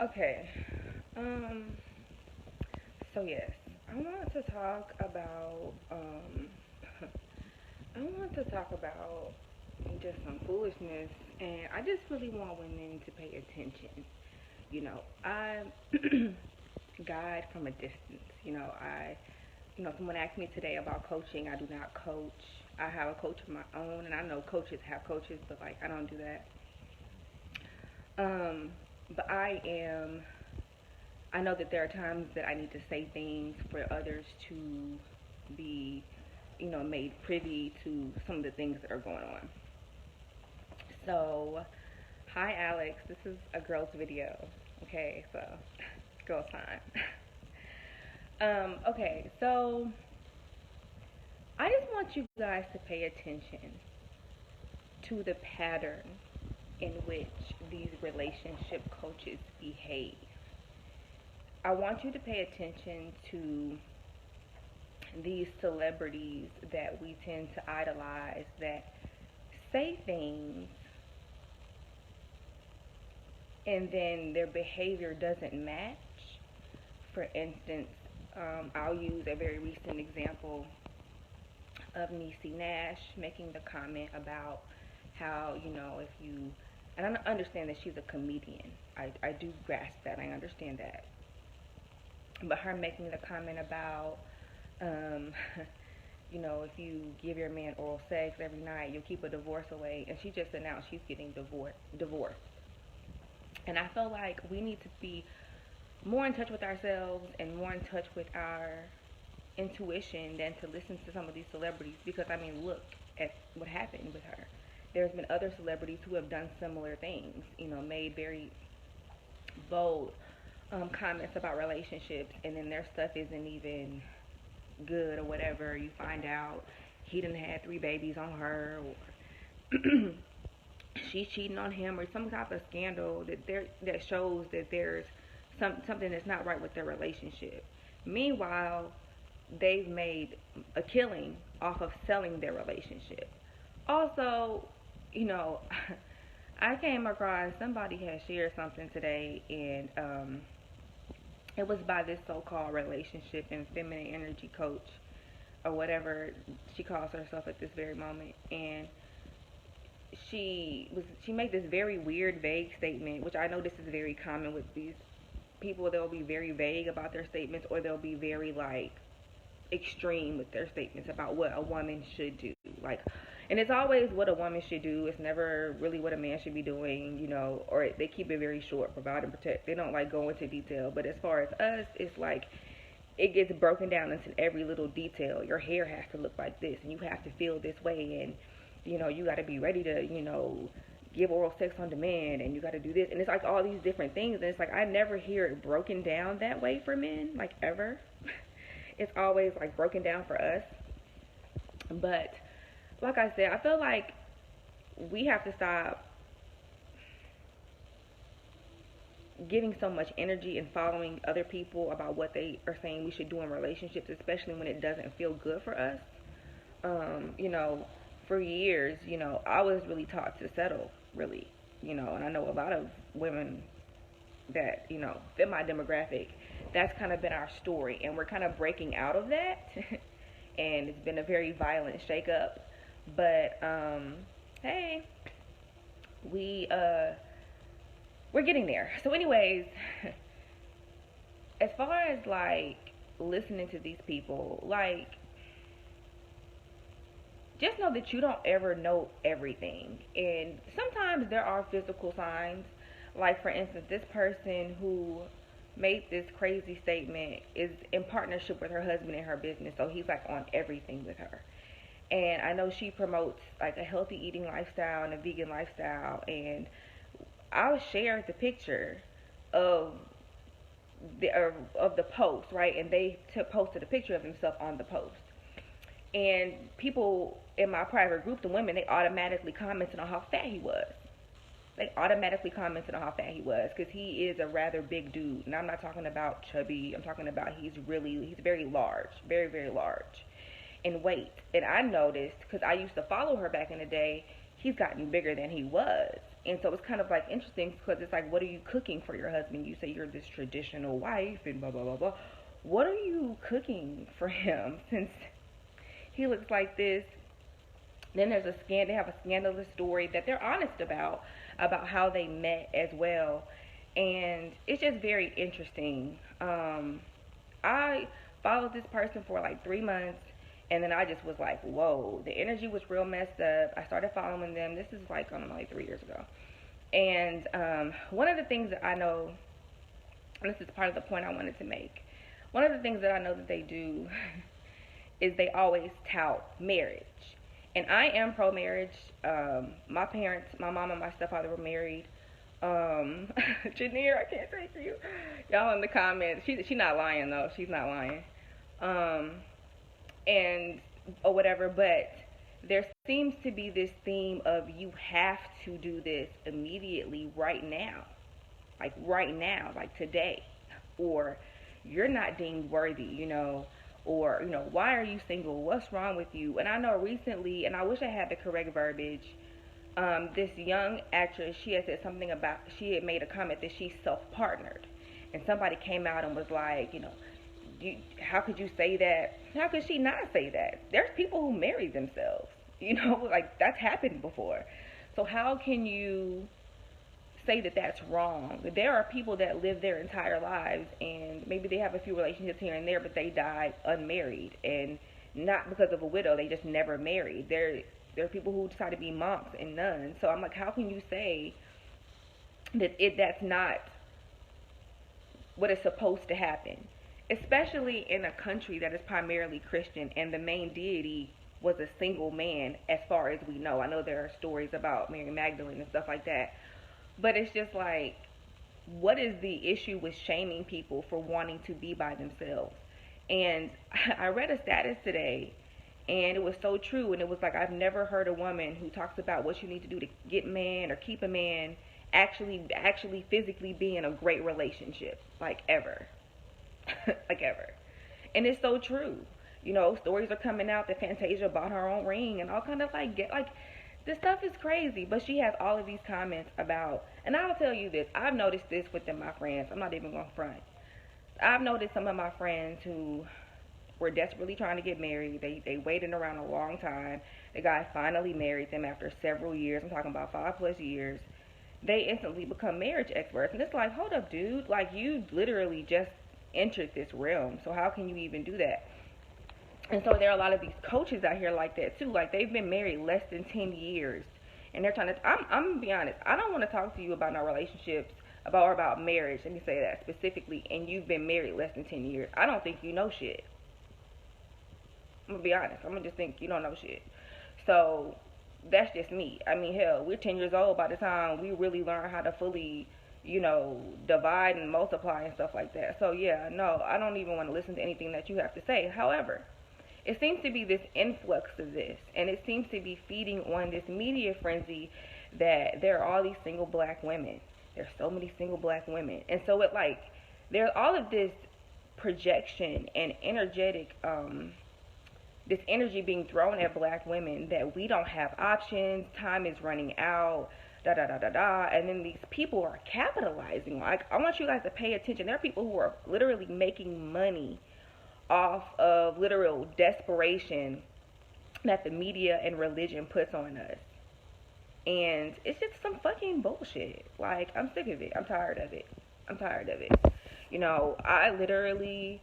Okay. Um. So yes, I want to talk about. I want to talk about just some foolishness, and I just really want women to pay attention. I guide from a distance. Someone asked me today about coaching. I do not coach. I have a coach of my own, and I know coaches have coaches, but like I don't do that. Um, but I know that there are times that I need to say things for others to be, made privy to some of the things that are going on. So, hi Alex, this is a girl's video. Okay, so girl time. Okay, so I just want you guys to pay attention to the pattern in which these relationship coaches behave. I want you to pay attention to these celebrities that we tend to idolize that say things and then their behavior doesn't match. For instance, I'll use a very recent example of Niecy Nash making the comment about how, if you, and I understand that she's a comedian. I do grasp that. I understand that. But her making the comment about, um, if you give your man oral sex every night, you'll keep a divorce away. And she just announced she's getting divorced. And I feel like we need to be more in touch with ourselves and more in touch with our intuition than to listen to some of these celebrities. Because, I mean, look at what happened with her. There's been other celebrities who have done similar things, made very bold comments about relationships, and then their stuff isn't even good or whatever. You find out he done had 3 babies on her, or she's cheating on him, or some type of scandal that shows that there's something that's not right with their relationship. Meanwhile, they've made a killing off of selling their relationship. Also, I came across somebody had shared something today, and it was by this so-called relationship and feminine energy coach, or whatever she calls herself at this very moment. And she made this very weird, vague statement, which I know this is very common with these people. They'll be very vague about their statements, or they'll be very like extreme with their statements about what a woman should do. Like, and it's always what a woman should do. It's never really what a man should be doing, or they keep it very short, provide and protect. They don't like go into detail. But as far as us, it's like it gets broken down into every little detail. Your hair has to look like this, and you have to feel this way, and you got to be ready to, give oral sex on demand, and you got to do this, and it's like all these different things, and it's like I never hear it broken down that way for men, like ever. It's always like broken down for us. But like I said, I feel like we have to stop giving so much energy and following other people about what they are saying we should do in relationships, especially when it doesn't feel good for us. For years, I was really taught to settle, really, and I know a lot of women that, fit my demographic. That's kind of been our story, and we're kind of breaking out of that. And it's been a very violent shakeup. But hey, we're getting there. So, anyways, as far as like listening to these people, like, just know that you don't ever know everything. And sometimes there are physical signs. Like, for instance, this person who made this crazy statement is in partnership with her husband in her business. So he's like on everything with her. And I know she promotes like a healthy eating lifestyle and a vegan lifestyle. And I'll share the picture of the post, right? And they posted a picture of himself on the post. And people in my private group, the women, they automatically commented on how fat he was. They automatically commented on how fat he was, because he is a rather big dude. And I'm not talking about chubby. I'm talking about he's very large, very, very large in weight. And I noticed, because I used to follow her back in the day, he's gotten bigger than he was. And so it's kind of like interesting because it's like, what are you cooking for your husband? You say you're this traditional wife and blah, blah, blah, blah. What are you cooking for him since he looks like this? Then there's they have a scandalous story that they're honest about how they met as well. And it's just very interesting. I followed this person for like 3 months, and then I just was like, whoa, the energy was real messed up. I started following them. This is like, I don't know, like 3 years ago. And one of the things that I know, and this is part of the point I wanted to make, one of the things that I know that they do is they always tout marriage. And I am pro-marriage. My parents, my mom and my stepfather were married. Janier, I can't take you. Y'all in the comments. She's not lying though. She's not lying. And or whatever. But there seems to be this theme of you have to do this immediately, right now, like today, or you're not deemed worthy, or why are you single? What's wrong with you? And I know recently, and I wish I had the correct verbiage. This young actress, she had said something about, she had made a comment that she's self-partnered. And somebody came out and was like, how could you say that? How could she not say that? There's people who marry themselves, like that's happened before. So how can you say that that's wrong? There are people that live their entire lives and maybe they have a few relationships here and there, but they died unmarried, and not because of a widow, they just never married. There are people who decide to be monks and nuns. So I'm like, how can you say that that's not what is supposed to happen? Especially in a country that is primarily Christian and the main deity was a single man, as far as we know. I know there are stories about Mary Magdalene and stuff like that. But it's just like, what is the issue with shaming people for wanting to be by themselves? And I read a status today, and it was so true. And it was like, I've never heard a woman who talks about what you need to do to get a man or keep a man actually physically be in a great relationship, like ever. Like ever. And it's so true. Stories are coming out that Fantasia bought her own ring and all kind of this stuff is crazy. But she has all of these comments about, and I'll tell you this, I've noticed this within my friends. I'm not even going to front. I've noticed some of my friends who were desperately trying to get married. They waited around a long time. The guy finally married them after several years. I'm talking about 5+ years. They instantly become marriage experts. And it's like, hold up, dude. Like, you literally just entered this realm. So how can you even do that? And so there are a lot of these coaches out here like that too. Like, they've been married less than 10 years. And they're trying to, I'm going to be honest, I don't want to talk to you about no relationships, about marriage, let me say that specifically, and you've been married less than 10 years. I don't think you know shit. I'm going to be honest. I'm going to just think you don't know shit. So, that's just me. I mean, hell, we're 10 years old by the time we really learn how to fully, divide and multiply and stuff like that. So, yeah, no, I don't even want to listen to anything that you have to say. However, it seems to be this influx of this, and it seems to be feeding on this media frenzy that there are all these single black women. There's so many single black women. And so there's all of this projection and energetic, this energy being thrown at black women that we don't have options, time is running out, and then these people are capitalizing. Like, I want you guys to pay attention. There are people who are literally making money off of literal desperation that the media and religion puts on us. And it's just some fucking bullshit. Like, I'm sick of it. I'm tired of it. I literally,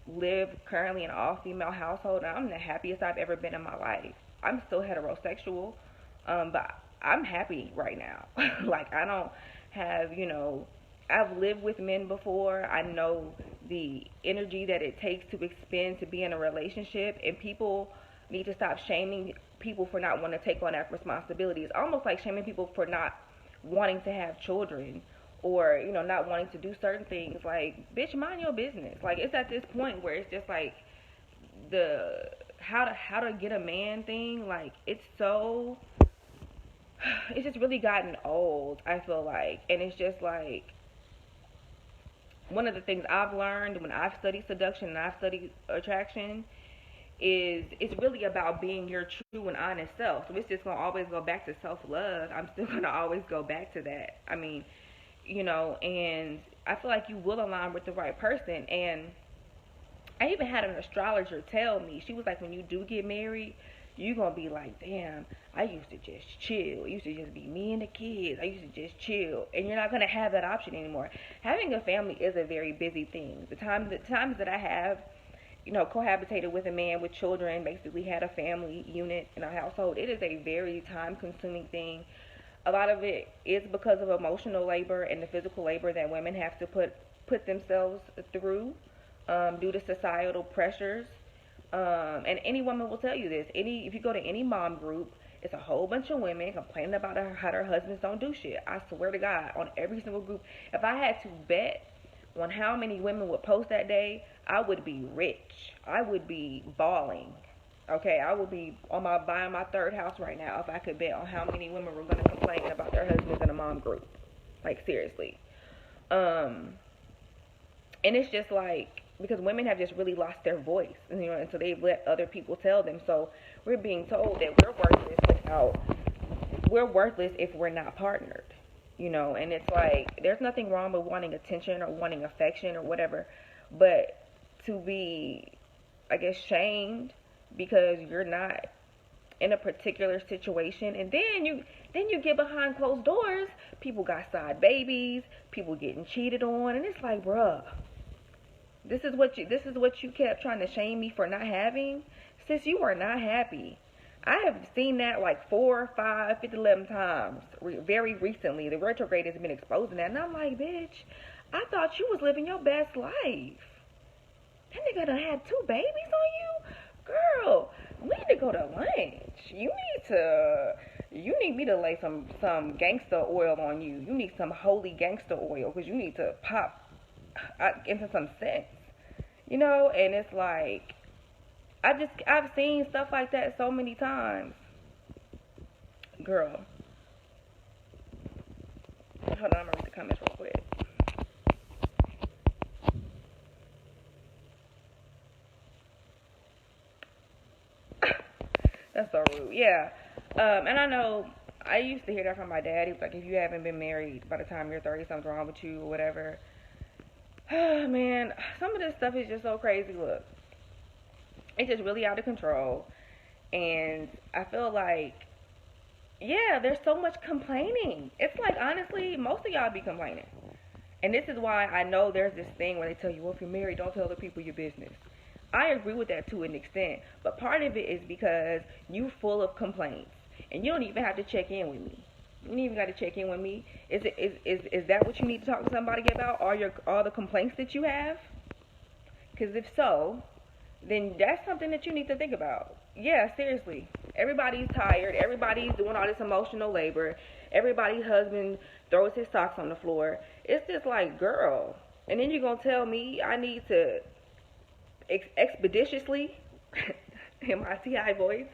live currently in an all-female household, and I'm the happiest I've ever been in my life. I'm still heterosexual, but I'm happy right now. Like, I don't have, I've lived with men before. I know the energy that it takes to expend to be in a relationship, and people need to stop shaming people for not wanting to take on that responsibility. It's almost like shaming people for not wanting to have children, or not wanting to do certain things. Like, bitch, mind your business. Like, it's at this point where it's just like the how to get a man thing. Like, it's just really gotten old, I feel like. And it's just like, one of the things I've learned when I've studied seduction and I've studied attraction is it's really about being your true and honest self. So it's just gonna always go back to self love. I'm still gonna always go back to that. I mean, and I feel like you will align with the right person. And I even had an astrologer tell me, she was like, when you do get married, you gonna be like, damn, I used to just chill. It used to just be me and the kids. I used to just chill. And you're not gonna have that option anymore. Having a family is a very busy thing. The times that I have, cohabitated with a man with children, basically had a family unit in our household, it is a very time consuming thing. A lot of it is because of emotional labor and the physical labor that women have to put themselves through, due to societal pressures. And any woman will tell you this. If you go to any mom group, it's a whole bunch of women complaining about how their husbands don't do shit. I swear to God, on every single group, if I had to bet on how many women would post that day, I would be rich. I would be balling. Okay, I would be buying my third house right now if I could bet on how many women were going to complain about their husbands in a mom group. Like, seriously. And it's just like, because women have just really lost their voice, and so they've let other people tell them. So we're being told that we're worthless if we're not partnered, and it's like, there's nothing wrong with wanting attention or wanting affection or whatever, but to be, I guess, shamed because you're not in a particular situation, and then you get behind closed doors, people got side babies, people getting cheated on, and it's like, bruh, this is what you kept trying to shame me for not having. Sis, you are not happy. I have seen that like 4, 5, 50, 11 times very recently. The retrograde has been exposing that, and I'm like, bitch, I thought you was living your best life. That nigga done had 2 babies on you? Girl, we need to go to lunch. You need me to lay some gangster oil on you. You need some holy gangster oil, because you need to pop into some sense. And it's like, I've seen stuff like that so many times. Girl. Hold on, I'm gonna read the comments real quick. That's so rude. Yeah. And I know I used to hear that from my dad. He was like, if you haven't been married by the time you're 30, something's wrong with you or whatever. Man, some of this stuff is just so crazy. Look, it's just really out of control. And I feel like, yeah, there's so much complaining. It's like, honestly, most of y'all be complaining. And this is why I know there's this thing where they tell you, well, if you're married, don't tell other people your business. I agree with that to an extent, but part of it is because you full of complaints, and you don't even have to check in with me. You don't even got to check in with me. Is that what you need to talk to somebody about? All the complaints that you have? Because if so, then that's something that you need to think about. Yeah, seriously. Everybody's tired. Everybody's doing all this emotional labor. Everybody's husband throws his socks on the floor. It's just like, girl. And then you're going to tell me I need to expeditiously, in my TI voice,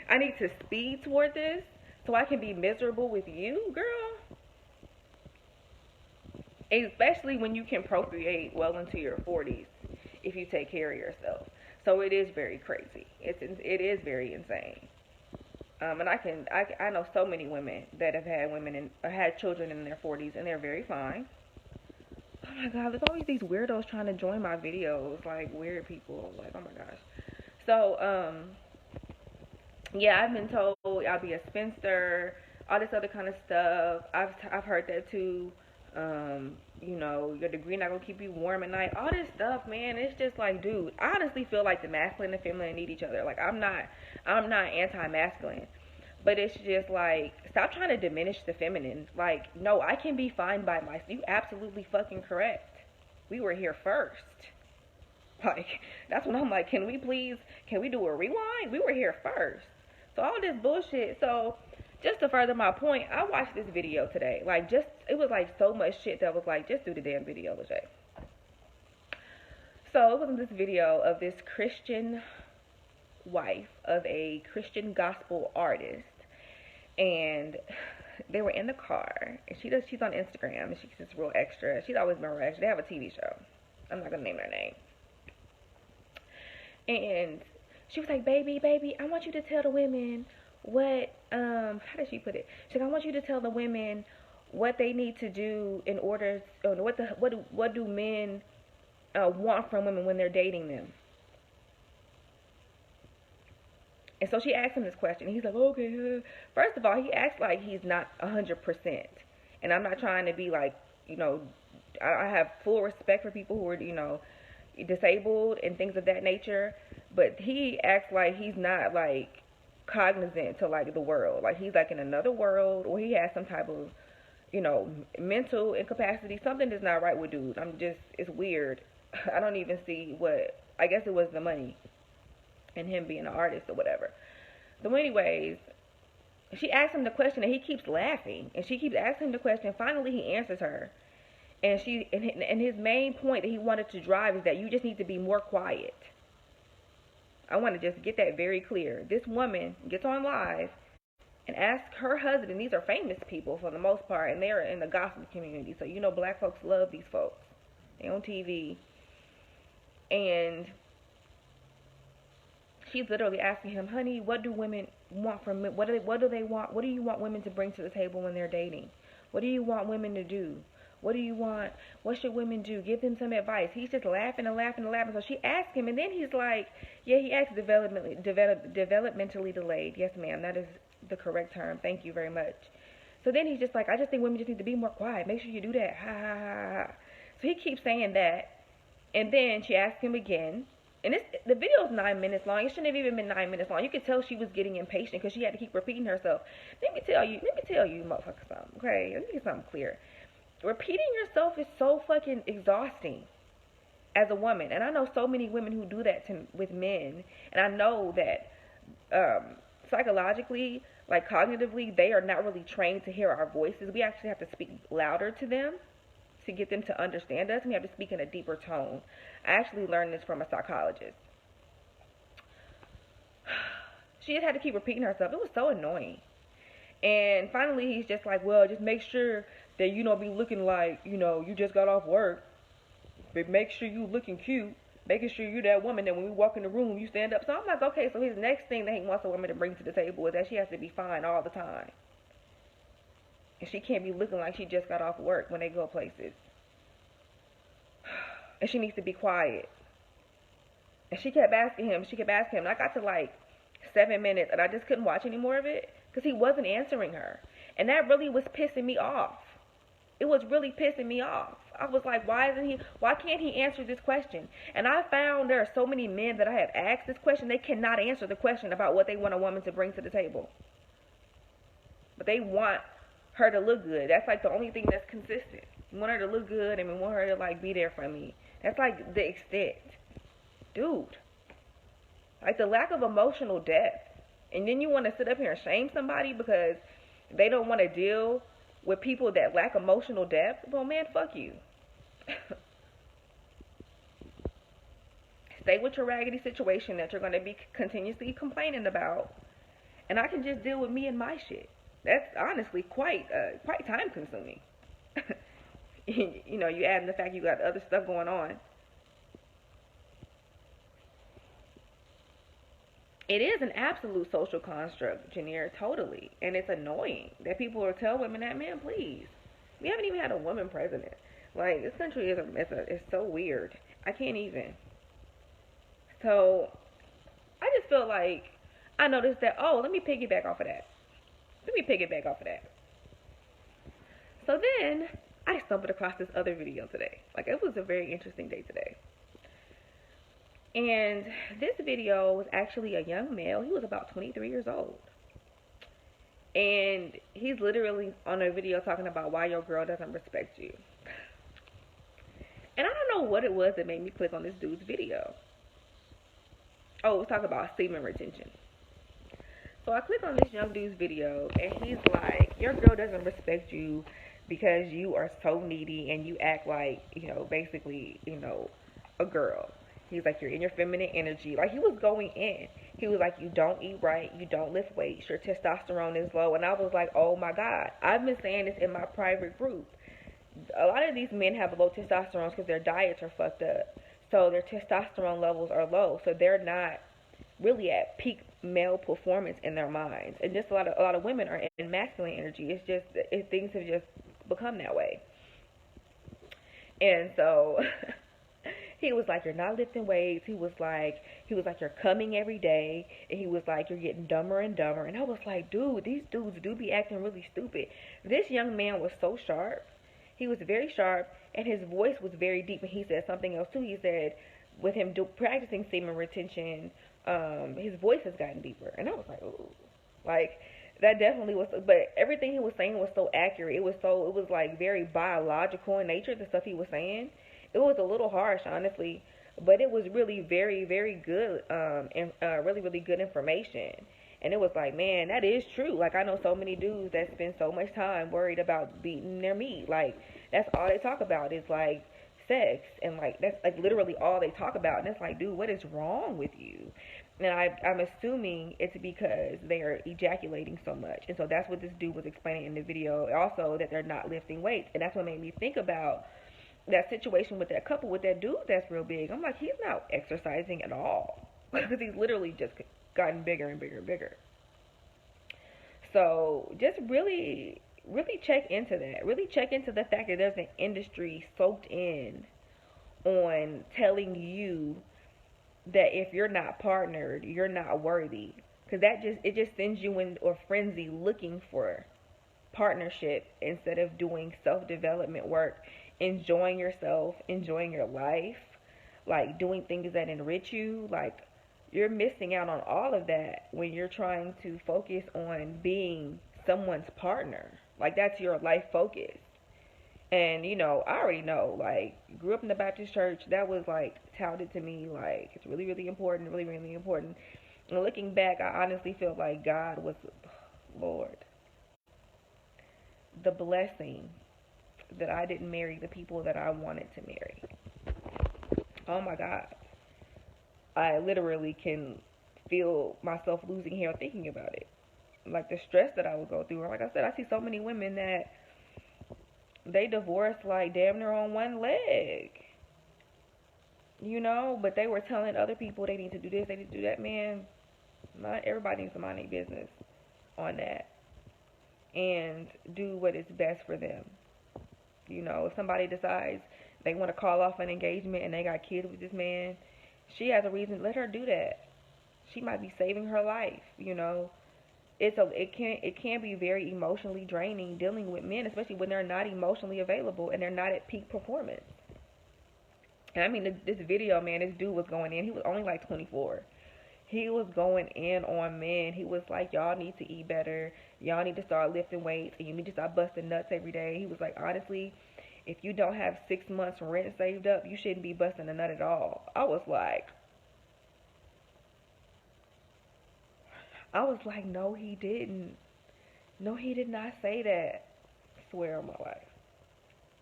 I need to speed toward this so I can be miserable with you, girl. Especially when you can procreate well into your 40s if you take care of yourself. So it is very crazy. It is very insane. And I know so many women that have had children in their 40s, and they're very fine. Oh my God, there's always these weirdos trying to join my videos, like weird people. Like, oh my gosh. So, yeah, I've been told I'll be a spinster, all this other kind of stuff. I've heard that too. Your degree not gonna keep you warm at night. All this stuff, man. It's just like, dude, I honestly feel like the masculine and feminine need each other. Like, I'm not anti-masculine. But it's just like, stop trying to diminish the feminine. Like, no, I can be fine by myself. You absolutely fucking correct. We were here first. Like, that's when I'm like, can we do a rewind? We were here first. So all this bullshit. So just to further my point, I watched this video today. Like, it was like so much shit that was like, just do the damn video, Lejay. So it was this video of this Christian wife of a Christian gospel artist. And they were in the car, and she's on Instagram, and she's just real extra. She's always been real extra. They have a TV show. I'm not gonna name their name. And She was like, baby, I want you to tell the women what, how did she put it? She's like, I want you to tell the women what they need to do in order, what do men want from women when they're dating them. And so she asked him this question. He's like, okay. First of all, he acts like he's not 100%. And I'm not trying to be like, I have full respect for people who are, disabled and things of that nature. But he acts like he's not like cognizant to like the world. Like he's like in another world, or he has some type of, mental incapacity. Something is not right with dude. It's weird. I don't even see what, I guess it was the money and him being an artist or whatever. So anyways, she asks him the question and he keeps laughing. And she keeps asking him the question. Finally, he answers her. And his main point that he wanted to drive is that you just need to be more quiet. I want to just get that very clear. This woman gets on live and asks her husband, and these are famous people for the most part, and they're in the gospel community. So, black folks love these folks. They're on TV. And she's literally asking him, honey, what do women want from men? What do they want? What do you want women to bring to the table when they're dating? What do you want women to do? What do you want? What should women do? Give them some advice. He's just laughing and laughing and laughing. So she asked him, and then he's like, yeah, he acts developmentally delayed. Yes, ma'am, that is the correct term. Thank you very much. So then he's just like, I just think women just need to be more quiet. Make sure you do that. Ha, ha, ha, ha. So he keeps saying that. And then she asked him again. And the video is 9 minutes long. It shouldn't have even been 9 minutes long. You could tell she was getting impatient because she had to keep repeating herself. Let me tell you, motherfucker, something. Okay, let me get something clear. Repeating yourself is so fucking exhausting as a woman. And I know so many women who do that with men. And I know that psychologically, like cognitively, they are not really trained to hear our voices. We actually have to speak louder to them to get them to understand us. We have to speak in a deeper tone. I actually learned this from a psychologist. She just had to keep repeating herself. It was so annoying. And finally, he's just like, well, just make sure that you don't be looking like, you just got off work. But make sure you looking cute. Making sure you're that woman that when we walk in the room, you stand up. So I'm like, okay, so his next thing that he wants a woman to bring to the table is that she has to be fine all the time. And she can't be looking like she just got off work when they go places. And she needs to be quiet. And she kept asking him. And I got to like 7 minutes and I just couldn't watch any more of it because he wasn't answering her. And that really was pissing me off. It was really pissing me off. I was like, why can't he answer this question? And I found there are so many men that I have asked this question, they cannot answer the question about what they want a woman to bring to the table. But they want her to look good. That's like the only thing that's consistent. We want her to look good and we want her to like be there for me. That's like the extent. Dude. Like the lack of emotional depth. And then you want to sit up here and shame somebody because they don't want to deal with people that lack emotional depth. Well, man, fuck you. Stay with your raggedy situation that you're going to be continuously complaining about. And I can just deal with me and my shit. That's honestly quite time consuming. You add in the fact you got other stuff going on. It is an absolute social construct, Janier, totally. And it's annoying that people will tell women that, man, please. We haven't even had a woman president. Like, this country is so weird. I can't even. So, I just feel like I noticed that, let me piggyback off of that. So then, I stumbled across this other video today. Like, it was a very interesting day today. And this video was actually a young male. He was about 23 years old. And he's literally on a video talking about why your girl doesn't respect you. And I don't know what it was that made me click on this dude's video. Oh, it was talking about semen retention. So I click on this young dude's video, and he's like, your girl doesn't respect you because you are so needy and you act like, basically, a girl. He's like, you're in your feminine energy. Like, he was going in. He was like, you don't eat right. You don't lift weights. Your testosterone is low. And I was like, oh, my God. I've been saying this in my private group. A lot of these men have low testosterone because their diets are fucked up. So their testosterone levels are low. So they're not really at peak male performance in their minds. And just a lot of women are in masculine energy. It's just things have just become that way. And so he was like, you're not lifting weights. He was like, you're coming every day. And he was like, you're getting dumber and dumber. And I was like, dude, these dudes do be acting really stupid. This young man was so sharp. He was very sharp, and his voice was very deep. And he said something else too. He said, with him practicing semen retention, his voice has gotten deeper. And I was like, ooh, like that definitely was. But everything he was saying was so accurate. It was like very biological in nature. The stuff he was saying, it was a little harsh, honestly, but it was really very, very good, and really, really good information. And it was like, man, that is true. Like, I know so many dudes that spend so much time worried about beating their meat. Like, that's all they talk about is like sex, and like that's like literally all they talk about. And it's like, dude, what is wrong with you? And I'm assuming it's because they are ejaculating so much. And so that's what this dude was explaining in the video. Also, that they're not lifting weights. And that's what made me think about that situation with that couple, with that dude that's real big. I'm like, he's not exercising at all. Because he's literally just gotten bigger and bigger and bigger. So just really, really check into that. Really check into the fact that there's an industry soaked in on telling you that if you're not partnered, you're not worthy. Because it just sends you in a frenzy looking for partnership instead of doing self-development work, enjoying yourself, enjoying your life, like doing things that enrich you. Like, you're missing out on all of that when you're trying to focus on being someone's partner. Like, that's your life focus. And, you know, I already know, like, grew up in the Baptist church. That was, like, touted to me, like, it's really, really important, really, really important. And looking back, I honestly feel like God was, Lord, the blessing that I didn't marry the people that I wanted to marry. Oh, my God. I literally can feel myself losing hair thinking about it. Like, the stress that I would go through. Like I said, I see so many women that they divorced like damn near on one leg. You know, but they were telling other people they need to do this, they need to do that. Man, not everybody needs to mind their business on that and do what is best for them. You know, if somebody decides they want to call off an engagement and they got kids with this man, she has a reason. Let her do that. She might be saving her life. You know, it can be very emotionally draining dealing with men, especially when they're not emotionally available and they're not at peak performance. And I mean, this video, man, this dude was going in. He was only like 24. He was going in on men. He was like, y'all need to eat better. Y'all need to start lifting weights, and you need to start busting nuts every day. He was like, honestly, if you don't have 6 months rent saved up, you shouldn't be busting a nut at all. I was like, no, he didn't. No, he did not say that. I swear on my life.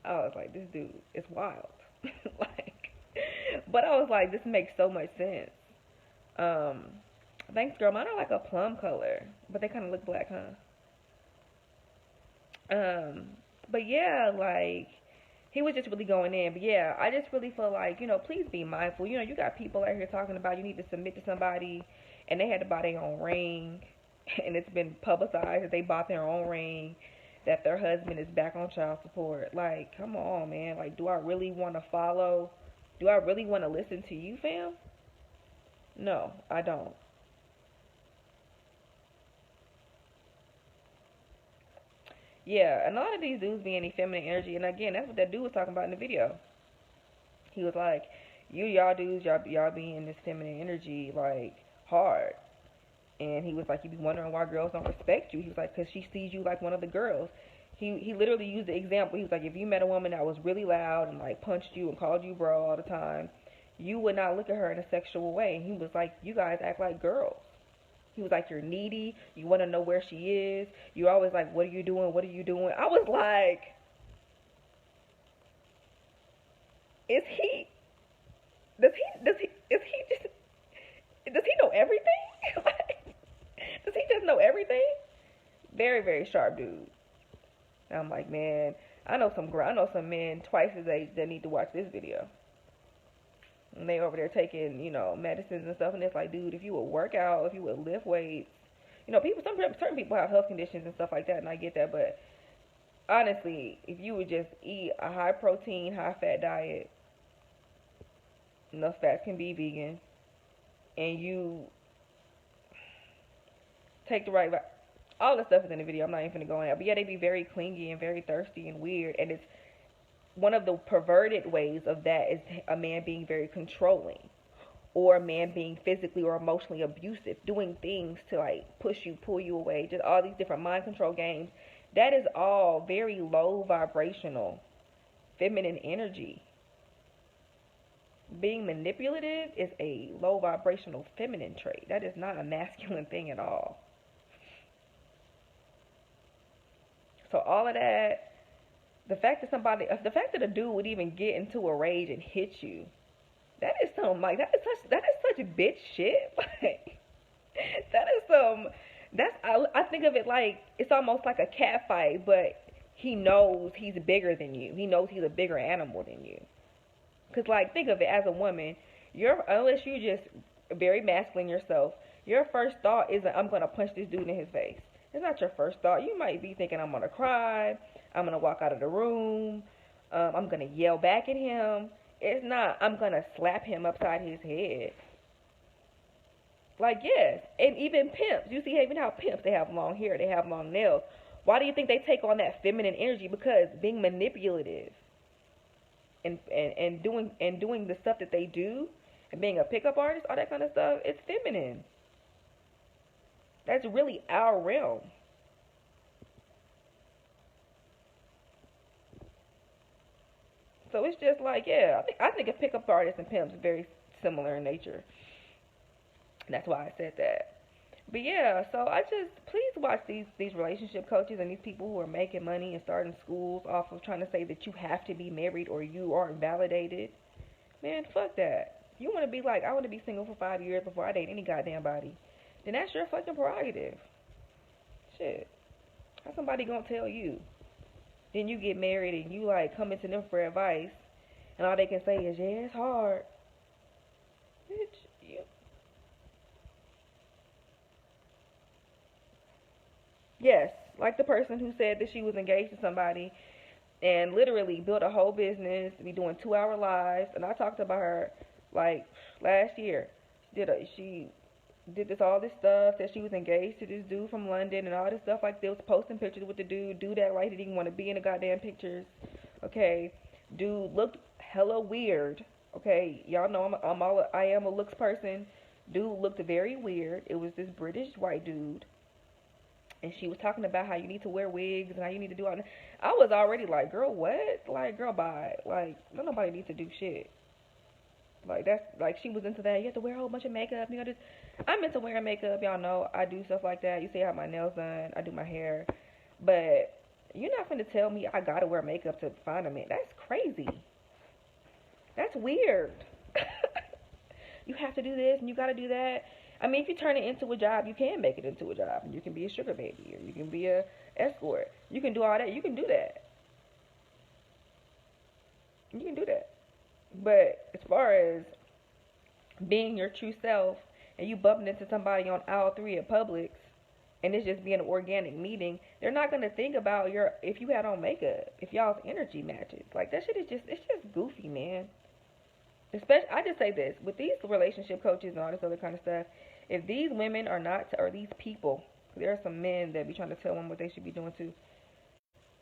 I was like, this dude is wild. Like, but I was like, this makes so much sense. Thanks, girl. Mine are like a plum color, but they kind of look black, huh? But yeah, like, he was just really going in. But yeah, I just really feel like, you know, please be mindful. You know, you got people out here talking about you need to submit to somebody, and they had to buy their own ring, and it's been publicized that they bought their own ring, that their husband is back on child support. Like, come on, man. Like, do I really want to follow? Do I really want to listen to you, fam? No, I don't. Yeah, and a lot of these dudes be in the feminine energy, and again, that's what that dude was talking about in the video. He was like, y'all dudes, y'all be in this feminine energy, like, hard. And he was like, you be wondering why girls don't respect you. He was like, because she sees you like one of the girls. He literally used the example. He was like, if you met a woman that was really loud and like punched you and called you bro all the time, you would not look at her in a sexual way. And he was like, you guys act like girls. He was like, you're needy. You want to know where she is. You're always like, what are you doing? What are you doing? I was like, is he does he know everything? Like, does he just know everything? Very, very sharp dude. And I'm like, man, I know some men twice his age that need to watch this video. And they over there taking, you know, medicines and stuff, and it's like, dude, if you would work out, if you would lift weights, you know, people, certain people have health conditions and stuff like that, and I get that, but honestly, if you would just eat a high protein, high fat diet, and those fats can be vegan, and you take the right, all the stuff is in the video, I'm not even gonna go in there, but yeah, they be very clingy and very thirsty and weird, and it's one of the perverted ways of that is a man being very controlling, or a man being physically or emotionally abusive, doing things to like push you, pull you away, just all these different mind control games. That is all very low vibrational feminine energy. Being manipulative is a low vibrational feminine trait. That is not a masculine thing at all. So all of that, the fact that a dude would even get into a rage and hit you, that is some, like, that is such bitch shit. Like, I think of it like, it's almost like a cat fight, but he knows he's bigger than you. He knows he's a bigger animal than you. Cause like, think of it as a woman, unless you're just very masculine yourself, your first thought isn't, I'm gonna punch this dude in his face. It's not your first thought. You might be thinking, I'm gonna cry, I'm gonna walk out of the room, I'm gonna yell back at him. It's not, I'm gonna slap him upside his head. Like, yes, and even pimps. You see even how pimps, they have long hair, they have long nails. Why do you think they take on that feminine energy? Because being manipulative and doing the stuff that they do, and being a pickup artist, all that kind of stuff, it's feminine. That's really our realm. So it's just like, yeah, I think a pickup artist and pimps are very similar in nature. That's why I said that. But yeah, so please watch these relationship coaches and these people who are making money and starting schools off of trying to say that you have to be married or you aren't validated. Man, fuck that. You want to be like, I want to be single for 5 years before I date any goddamn body. Then that's your fucking prerogative. Shit. How somebody gonna tell you? Then you get married and you like coming to them for advice, and all they can say is, yeah, it's hard. Bitch, you. Yes, like the person who said that she was engaged to somebody and literally built a whole business, be doing 2-hour lives, and I talked about her like last year. She did all this stuff, that she was engaged to this dude from London and all this stuff, like they was posting pictures with the dude that right, he didn't want to be in the goddamn pictures. Okay, dude looked hella weird. Okay, y'all know I am a looks person. Dude looked very weird. It was this British white dude, and she was talking about how you need to wear wigs and how you need to do all that. I was already like, girl, what? Like, girl, bye. Like, nobody needs to do shit. Like, that's, like, she was into that. You have to wear a whole bunch of makeup. You know, just, I'm into wearing makeup. Y'all know I do stuff like that. You see I have my nails done. I do my hair. But you're not going to tell me I got to wear makeup to find a man. That's crazy. That's weird. You have to do this and you got to do that. I mean, if you turn it into a job, you can make it into a job. You can be a sugar baby, or you can be a escort. You can do all that. You can do that. You can do that. But as far as being your true self, and you bumping into somebody on aisle 3 at Publix, and it's just being an organic meeting, they're not gonna think about if you had on makeup, if y'all's energy matches. Like, that shit is it's just goofy, man. Especially, I just say this with these relationship coaches and all this other kind of stuff. If these women are not, or these people, there are some men that be trying to tell them what they should be doing too.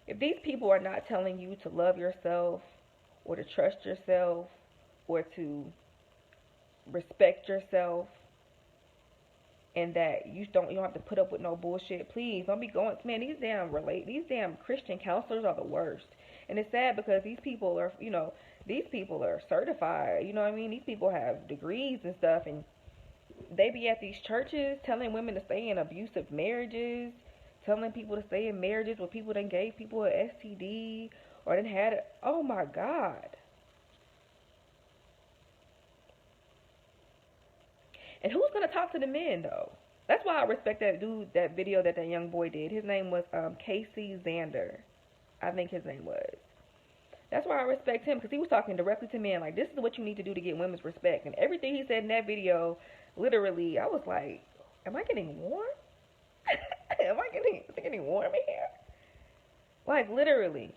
If these people are not telling you to love yourself, or to trust yourself, or to respect yourself, and that you don't have to put up with no bullshit, please don't be going. Man, these damn Christian counselors are the worst. And it's sad because these people are, these people are certified. You know what I mean? These people have degrees and stuff, and they be at these churches telling women to stay in abusive marriages, telling people to stay in marriages where people done gave people an STD or done had it. Oh my God. And who's gonna talk to the men though? That's why I respect that dude, that video that young boy did. His name was Casey Xander, I think his name was. That's why I respect him, because he was talking directly to men, like, this is what you need to do to get women's respect. And everything he said in that video, literally, I was like, am I getting warm? Am I getting warm in here? Like, literally.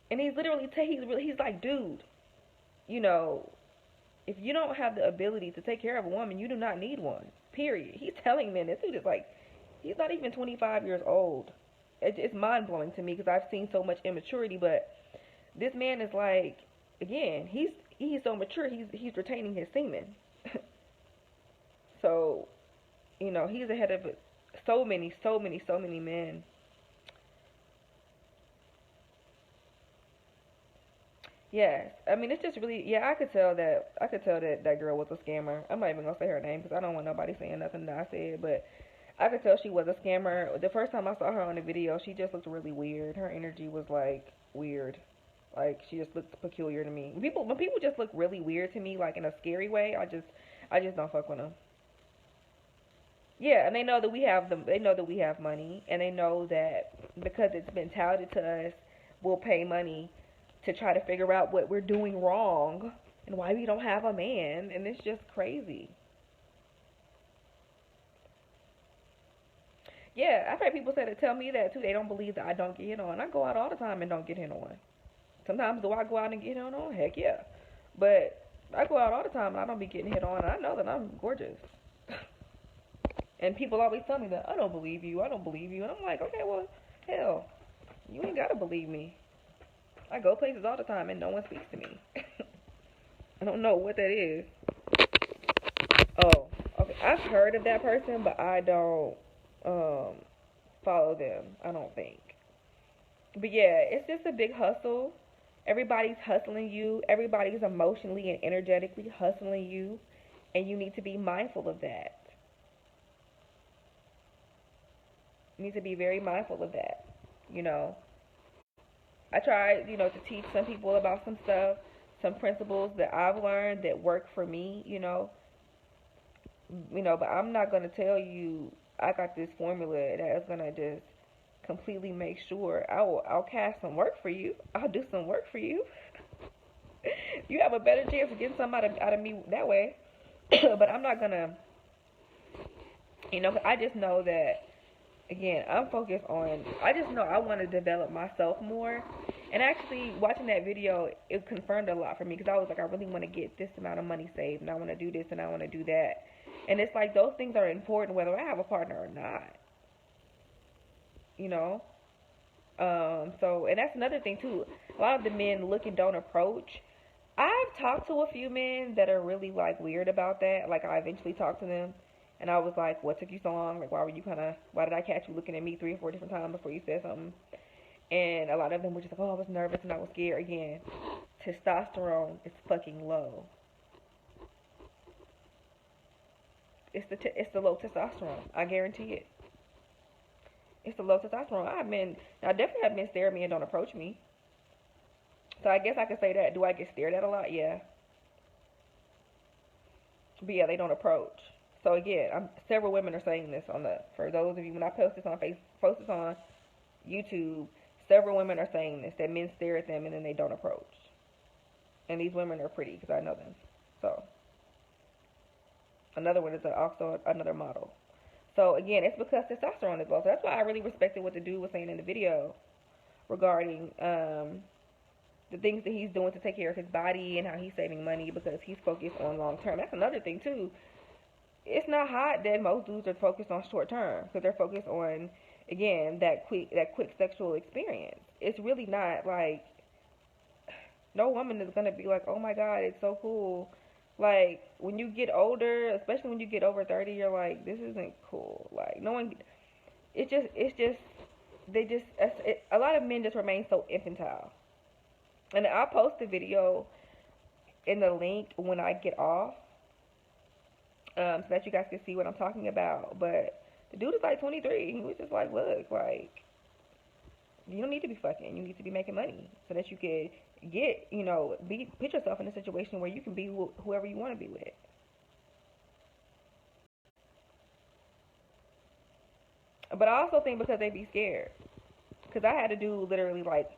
And he's literally, he's like, dude, you know, if you don't have the ability to take care of a woman, you do not need one. Period. He's telling men, this dude is like, he's not even 25 years old. It's mind-blowing to me, because I've seen so much immaturity, but this man is like, again, he's so mature, he's retaining his semen. So, you know, he's ahead of so many men. Yes, I mean, it's just really, yeah, I could tell that girl was a scammer. I'm not even gonna say her name, because I don't want nobody saying nothing that I said, but I could tell she was a scammer. The first time I saw her on the video, she just looked really weird. Her energy was like weird. Like, she just looked peculiar to me. When people just look really weird to me, like in a scary way, I just don't fuck with them. Yeah, and they know that we have them. They know that we have money, and they know that because it's been touted to us, we'll pay money to try to figure out what we're doing wrong and why we don't have a man, and it's just crazy. Yeah, I've had people say that, tell me that too. They don't believe that I don't get hit on. I go out all the time and don't get hit on. Sometimes do I go out and get hit on? Heck yeah. But I go out all the time and I don't be getting hit on. I know that I'm gorgeous. And people always tell me that, I don't believe you. I don't believe you. And I'm like, okay, well, hell, you ain't got to believe me. I go places all the time and no one speaks to me. I don't know what that is. Oh, okay. I've heard of that person, but I don't follow them, I don't think. But yeah, it's just a big hustle. Everybody's hustling you. Everybody's emotionally and energetically hustling you. And you need to be mindful of that. You need to be very mindful of that. You know, I try, to teach some people about some stuff, some principles that I've learned that work for me, but I'm not going to tell you I got this formula that is going to just completely make sure. I'll cast some work for you. I'll do some work for you. You have a better chance of getting something out of me that way. But I'm not going to, I just know that, again, I'm focused on, I just know I want to develop myself more. And actually, watching that video, it confirmed a lot for me, because I was like, I really want to get this amount of money saved, and I want to do this, and I want to do that. And it's like, those things are important whether I have a partner or not. So, and that's another thing, too. A lot of the men look and don't approach. I've talked to a few men that are really, like, weird about that. Like, I eventually talked to them. And I was like, what took you so long? Like, why did I catch you looking at me 3 or 4 different times before you said something? And a lot of them were just like, oh, I was nervous and I was scared. Again, testosterone is fucking low. It's the low testosterone. I guarantee it. It's the low testosterone. I definitely have men stare at me and don't approach me. So I guess I could say that. Do I get stared at a lot? Yeah. But yeah, they don't approach. So again, several women are saying this for those of you, when I post this on YouTube, several women are saying this, that men stare at them and then they don't approach. And these women are pretty, because I know them. So, another one is also another model. So again, it's because testosterone is low. So that's why I really respected what the dude was saying in the video regarding the things that he's doing to take care of his body and how he's saving money, because he's focused on long term. That's another thing too. It's not hot that most dudes are focused on short term, because they're focused on, again, that quick sexual experience. It's really not like, no woman is gonna be like, oh my god, it's so cool. Like, when you get older, especially when you get over 30, you're like, this isn't cool. Like, no one, a lot of men just remain so infantile. And I'll post the video in the link when I get off, so that you guys can see what I'm talking about. But the dude is like 23. He was just like, look, like, you don't need to be fucking. You need to be making money so that you can get, put yourself in a situation where you can be whoever you want to be with. But I also think because they be scared. Because I had a dude literally, like,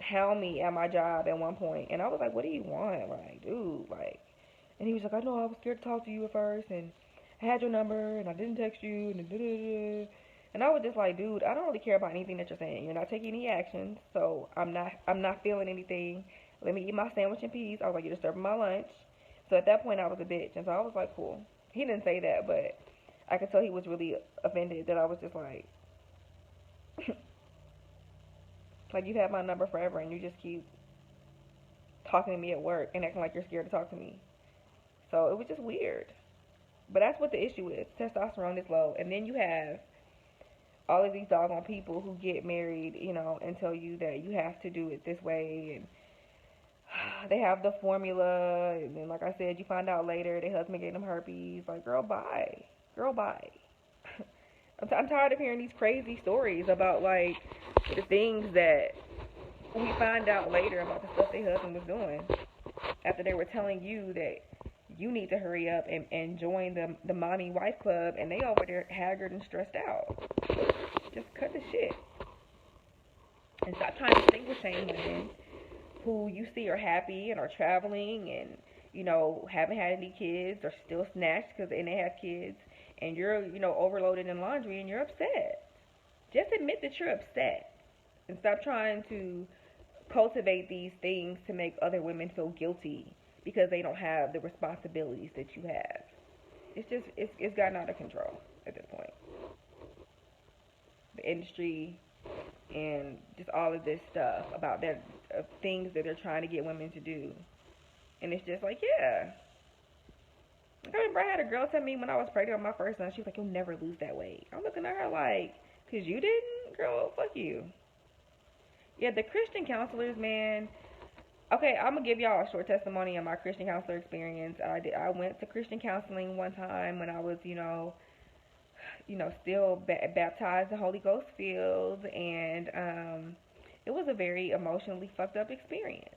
hound me at my job at one point, and I was like, "What do you want, like, dude?" Like, and he was like, "I know I was scared to talk to you at first, and I had your number, and I didn't text you, and da da da." And I was just like, "Dude, I don't really care about anything that you're saying. You're not taking any action, so I'm not feeling anything. Let me eat my sandwich in peace." I was like, "You're disturbing my lunch." So at that point, I was a bitch, and so I was like, "Cool." He didn't say that, but I could tell he was really offended that I was just like, like, you've had my number forever, and you just keep talking to me at work and acting like you're scared to talk to me. So it was just weird. But that's what the issue is. Testosterone is low. And then you have all of these doggone people who get married, and tell you that you have to do it this way. And they have the formula. And then, like I said, you find out later their husband gave them herpes. Like, girl, bye. Girl, bye. I'm tired of hearing these crazy stories about, like, the things that we find out later about the stuff their husband was doing after they were telling you that you need to hurry up and join the mommy wife club, and they over there haggard and stressed out. Just cut the shit and stop trying to single shame women who you see are happy and are traveling and haven't had any kids or still snatched because they have kids, and you're overloaded in laundry and you're upset. Just admit that you're upset and stop trying to cultivate these things to make other women feel guilty because they don't have the responsibilities that you have. It's gotten out of control at this point. The industry and just all of this stuff about their things that they're trying to get women to do, and it's just like, yeah. I remember I had a girl tell me when I was pregnant with my first son, she was like, "You'll never lose that weight." I'm looking at her like, "'Cause you didn't, girl. Fuck you." Yeah, the Christian counselors, man. Okay, I'm gonna give y'all a short testimony on my Christian counselor experience. I went to Christian counseling one time when I was, still baptized in Holy Ghost filled, and it was a very emotionally fucked up experience.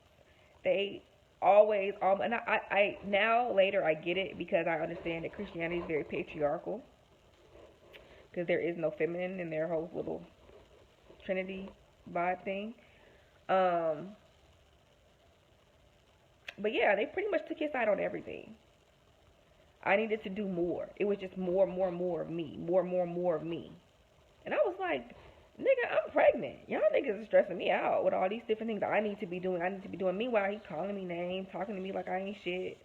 They always, and I now later I get it because I understand that Christianity is very patriarchal because there is no feminine in their whole little Trinity vibe thing. But yeah, they pretty much took his side on everything. I needed to do more. It was just more of me. More of me. And I was like, nigga, I'm pregnant. Y'all niggas are stressing me out with all these different things I need to be doing. Meanwhile, he's calling me names, talking to me like I ain't shit.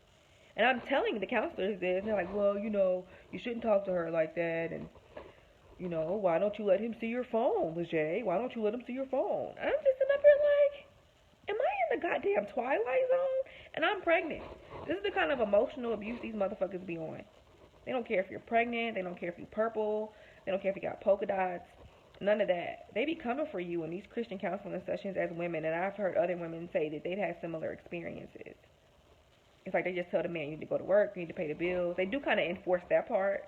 And I'm telling the counselors this, and they're like, well, you shouldn't talk to her like that. And, why don't you let him see your phone, Lejay? Why don't you let him see your phone? And I'm just sitting up here like, am I in the goddamn Twilight Zone? And I'm pregnant. This is the kind of emotional abuse these motherfuckers be on. They don't care if you're pregnant. They don't care if you're purple. They don't care if you got polka dots. None of that. They be coming for you in these Christian counseling sessions as women, and I've heard other women say that they've had similar experiences. It's like they just tell the man, you need to go to work, you need to pay the bills. They do kind of enforce that part,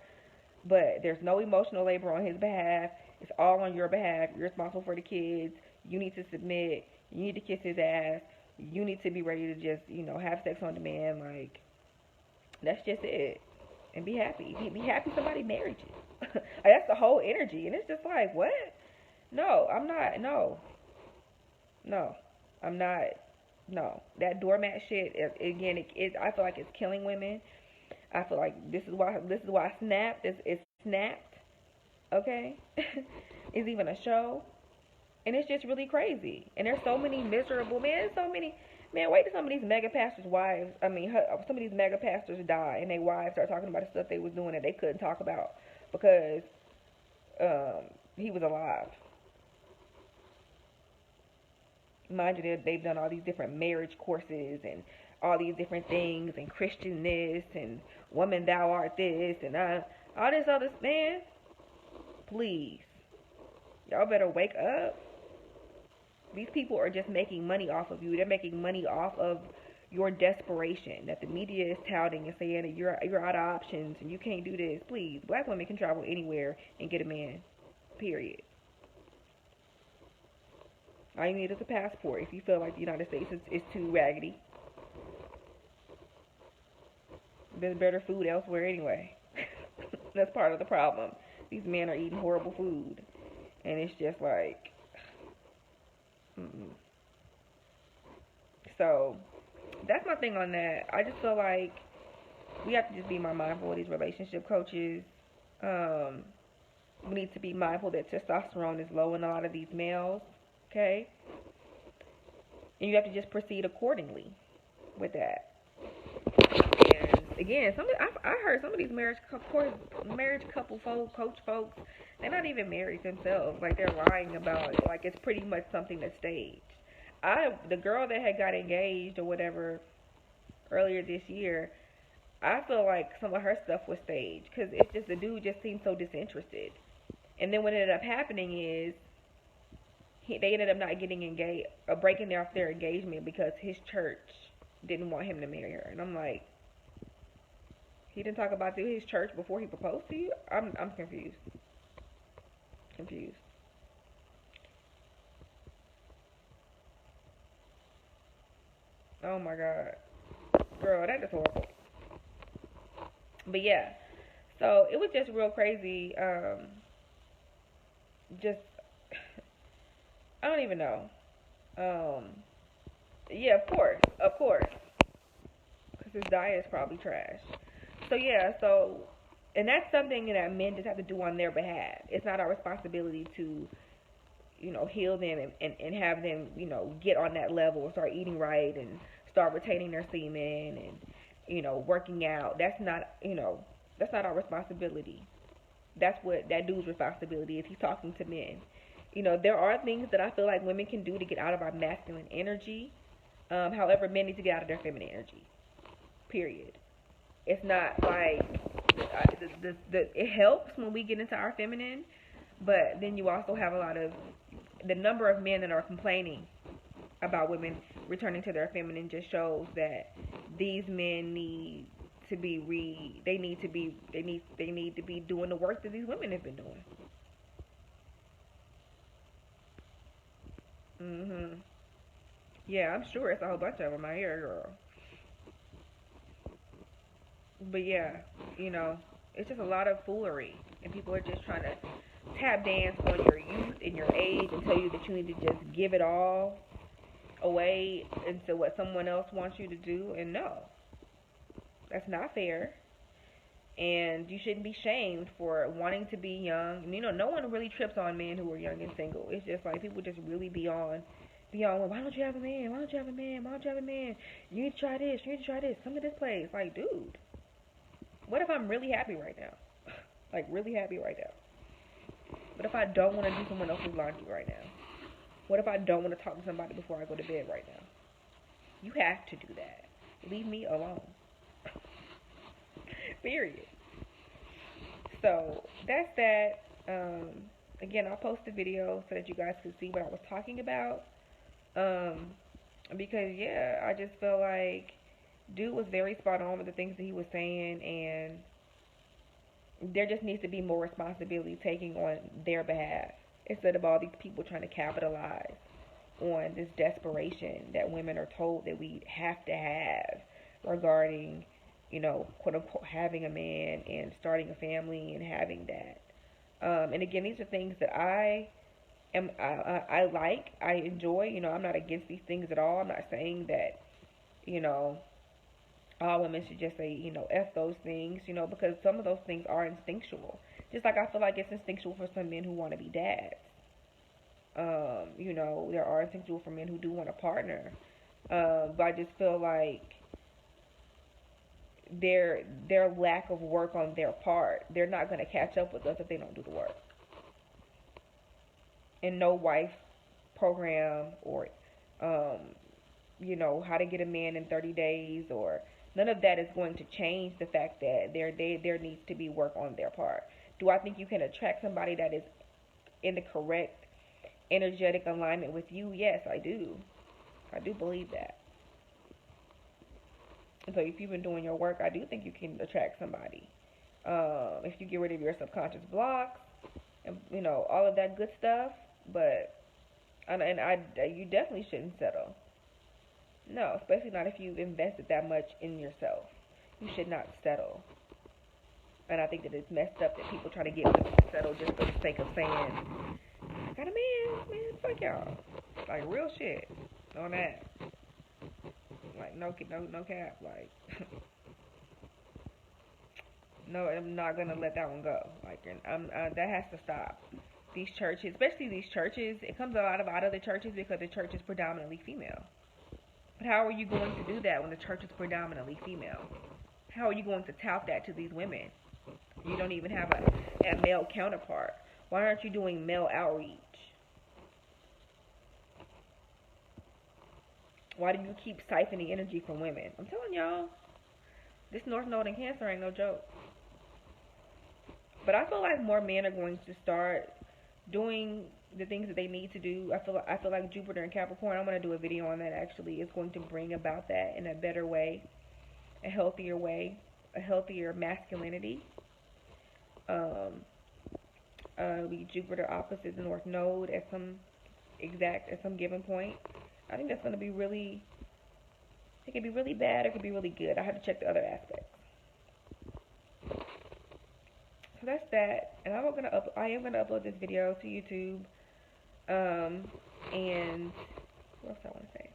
but there's no emotional labor on his behalf. It's all on your behalf. You're responsible for the kids. You need to submit. You need to kiss his ass. You need to be ready to just, have sex on demand. Like, that's just it. And be happy. Be happy somebody married you. Like, that's the whole energy. And it's just like, what? No, I'm not. No. No. I'm not. No. That doormat shit, again, I feel like it's killing women. I feel like this is why I snapped. It's snapped. Okay? It's even a show. And it's just really crazy. And there's so many miserable, man, wait till some of these mega pastors' wives, some of these mega pastors die and their wives start talking about the stuff they was doing that they couldn't talk about because he was alive. Mind you, they've done all these different marriage courses and all these different things and Christian this and woman thou art this and all this other, man, please. Y'all better wake up. These people are just making money off of you. They're making money off of your desperation that the media is touting and saying that you're out of options and you can't do this. Please, black women can travel anywhere and get a man. Period. All you need is a passport if you feel like the United States is too raggedy. There's better food elsewhere anyway. That's part of the problem. These men are eating horrible food. And it's just like, So that's my thing on that. I just feel like we have to just be more mindful of these relationship coaches. We need to be mindful that testosterone is low in a lot of these males. Okay, and you have to just proceed accordingly with that. And again, I heard some of these marriage couple folks, coach folks, they're not even married themselves. Like, they're lying about it. Like, it's pretty much something that's staged. The girl that had got engaged or whatever earlier this year, I feel like some of her stuff was staged because it's just the dude just seemed so disinterested. And then what ended up happening is they ended up not getting engaged or breaking off their engagement because his church didn't want him to marry her. And I'm like, he didn't talk about his church before he proposed to you? I'm confused. Confused. Oh my God. Girl, that is horrible. But yeah. So it was just real crazy. Just, I don't even know. Yeah, of course. Because his diet is probably trash. So yeah, and that's something that men just have to do on their behalf. It's not our responsibility to, heal them and have them, get on that level, start eating right and start retaining their semen and, working out. That's not our responsibility. That's what that dude's responsibility is. He's talking to men. There are things that I feel like women can do to get out of our masculine energy. However, men need to get out of their feminine energy. Period. It's not like it helps when we get into our feminine, but then you also have a lot of the number of men that are complaining about women returning to their feminine just shows that these men need to be they need to be doing the work that these women have been doing. Yeah, I'm sure it's a whole bunch of them out here, girl. But yeah, it's just a lot of foolery, and people are just trying to tap dance on your youth and your age and tell you that you need to just give it all away into what someone else wants you to do. And no, that's not fair. And you shouldn't be shamed for wanting to be young. And, no one really trips on men who are young and single. It's just like people just really be on, well, why don't you have a man? Why don't you have a man? Why don't you have a man? You need to try this. You need to try this. Come to this place. Like, dude, what if I'm really happy right now? Like, really happy right now? What if I don't want to do someone else's laundry right now? What if I don't want to talk to somebody before I go to bed right now? You have to do that. Leave me alone. Period. So that's that. Again, I'll post a video so that you guys can see what I was talking about. Because yeah, I just feel like dude was very spot on with the things that he was saying, and there just needs to be more responsibility taken on their behalf instead of all these people trying to capitalize on this desperation that women are told that we have to have regarding, quote unquote, having a man and starting a family and having that. And again, these are things that I like, I enjoy. I'm not against these things at all. I'm not saying that, all women should just say, F those things, because some of those things are instinctual. Just like I feel like it's instinctual for some men who want to be dads. There are instinctual for men who do want a partner. But I just feel like their lack of work on their part, they're not going to catch up with us if they don't do the work. And no wife program or, how to get a man in 30 days or none of that is going to change the fact that there needs to be work on their part. Do I think you can attract somebody that is in the correct energetic alignment with you? Yes, I do. I do believe that. So if you've been doing your work, I do think you can attract somebody. If you get rid of your subconscious blocks and all of that good stuff, but you definitely shouldn't settle. No, especially not if you've invested that much in yourself. You should not settle. And I think that it's messed up that people try to get women to settle just for the sake of saying, I got a man, fuck y'all. Like, real shit on that. Like, no cap. Like, no, I'm not gonna let that one go. Like, that has to stop. These churches, especially these churches, it comes a lot out of the churches because the church is predominantly female. But how are you going to do that when the church is predominantly female? How are you going to tout that to these women? You don't even have a male counterpart. Why aren't you doing male outreach? Why do you keep siphoning energy from women? I'm telling y'all, this North Node in Cancer ain't no joke. But I feel like more men are going to start doing the things that they need to do. I feel like Jupiter and Capricorn, I'm going to do a video on that actually, is going to bring about that in a better way, a healthier way, a healthier masculinity. We Jupiter opposite the North Node at some given point. I think that's going to be really, it could be really bad, it could be really good. I have to check the other aspects. So that's that, and I am gonna upload this video to YouTube. And what else I want to say?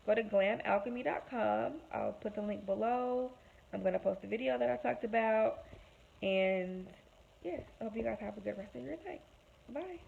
Go to glamalchemy.com. I'll put the link below. I'm gonna post the video that I talked about, and yes, I hope you guys have a good rest of your day. Bye.